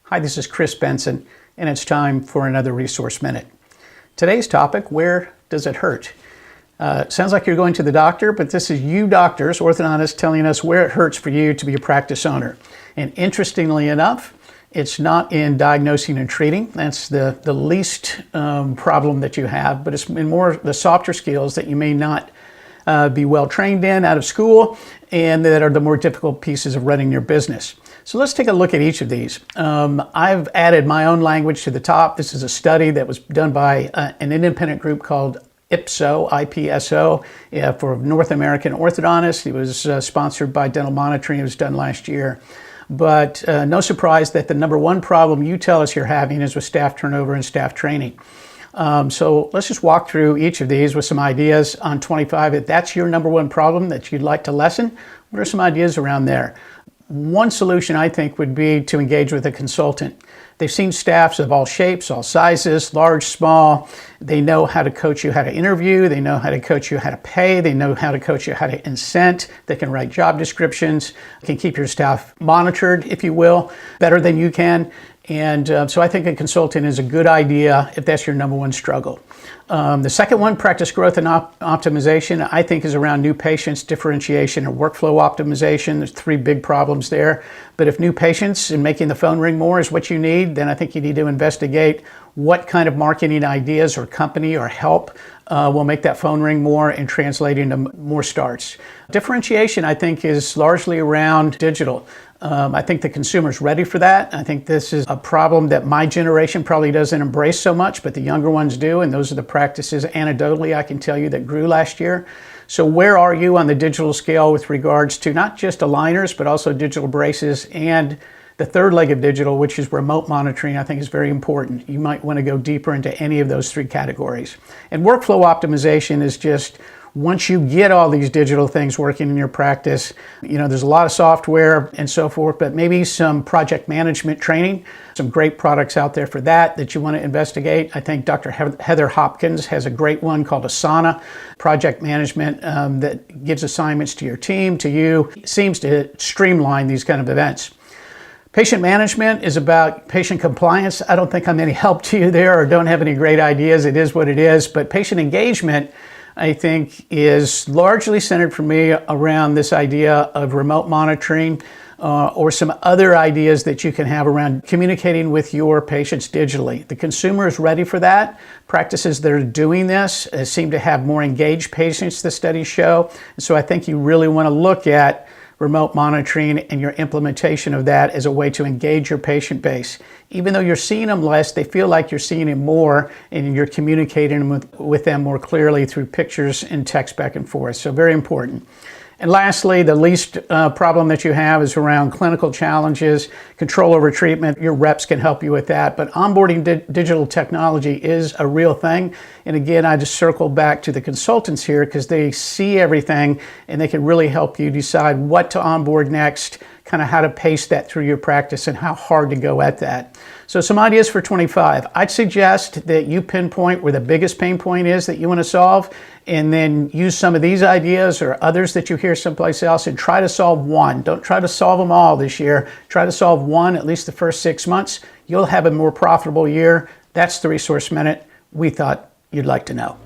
Hi, this is Chris Bentson, and it's time for another Resource Minute. Today's topic, where does it hurt? Sounds like you're going to the doctor, but this is you doctors, orthodontists, telling us where it hurts for you to be a practice owner. And interestingly enough, it's not in diagnosing and treating. That's the least problem that you have, but it's in more the softer skills that you may not be well trained in out of school, and that are the more difficult pieces of running your business. So let's take a look at each of these. I've added my own language to the top. This is a study that was done by an independent group called ISPO, IPSO, for North American orthodontists. It was sponsored by Dental Monitoring. It was done last year. But no surprise that the number one problem you tell us you're having is with staff turnover and staff training. So let's just walk through each of these with some ideas on 25. If that's your number one problem that you'd like to lessen, what are some ideas around there? One solution, I think, would be to engage with a consultant. They've seen staffs of all shapes, all sizes, large, small. They know how to coach you how to interview. They know how to coach you how to pay. They know how to coach you how to incent. They can write job descriptions, can keep your staff monitored, if you will, better than you can. And so I think a consultant is a good idea if that's your number one struggle. The second one, practice growth and optimization, I think is around new patients, differentiation, and workflow optimization. There's three big problems there. But if new patients and making the phone ring more is what you need, then I think you need to investigate what kind of marketing ideas or company or help will make that phone ring more and translate into more starts. Differentiation, I think, is largely around digital. I think the consumer's ready for that. I think this is a problem that my generation probably doesn't embrace so much, but the younger ones do, and those are the practices anecdotally I can tell you that grew last year. So where are you on the digital scale with regards to not just aligners, but also digital braces? And the third leg of digital, which is remote monitoring, I think is very important. You might want to go deeper into any of those three categories. And workflow optimization is just, once you get all these digital things working in your practice, there's a lot of software and so forth, but maybe some project management training, some great products out there for that you want to investigate. I think Dr. Heather Hopkins has a great one called Asana, project management that gives assignments to your team, to you. It seems to streamline these kind of events. Patient management is about patient compliance. I don't think I'm any help to you there or don't have any great ideas. It is what it is. But patient engagement, I think, is largely centered for me around this idea of remote monitoring or some other ideas that you can have around communicating with your patients digitally. The consumer is ready for that. Practices that are doing this seem to have more engaged patients, the studies show. And so I think you really want to look at remote monitoring and your implementation of that as a way to engage your patient base. Even though you're seeing them less, they feel like you're seeing them more and you're communicating with them more clearly through pictures and text back and forth. So very important. And lastly, the least problem that you have is around clinical challenges, control over treatment. Your reps can help you with that. But onboarding digital technology is a real thing. And again, I just circle back to the consultants here because they see everything and they can really help you decide what to onboard next, kind of how to pace that through your practice and how hard to go at that. So some ideas for 25. I'd suggest that you pinpoint where the biggest pain point is that you want to solve, and then use some of these ideas or others that you hear someplace else and try to solve one. Don't try to solve them all this year. Try to solve one at least the first 6 months. You'll have a more profitable year. That's the Resource Minute we thought you'd like to know.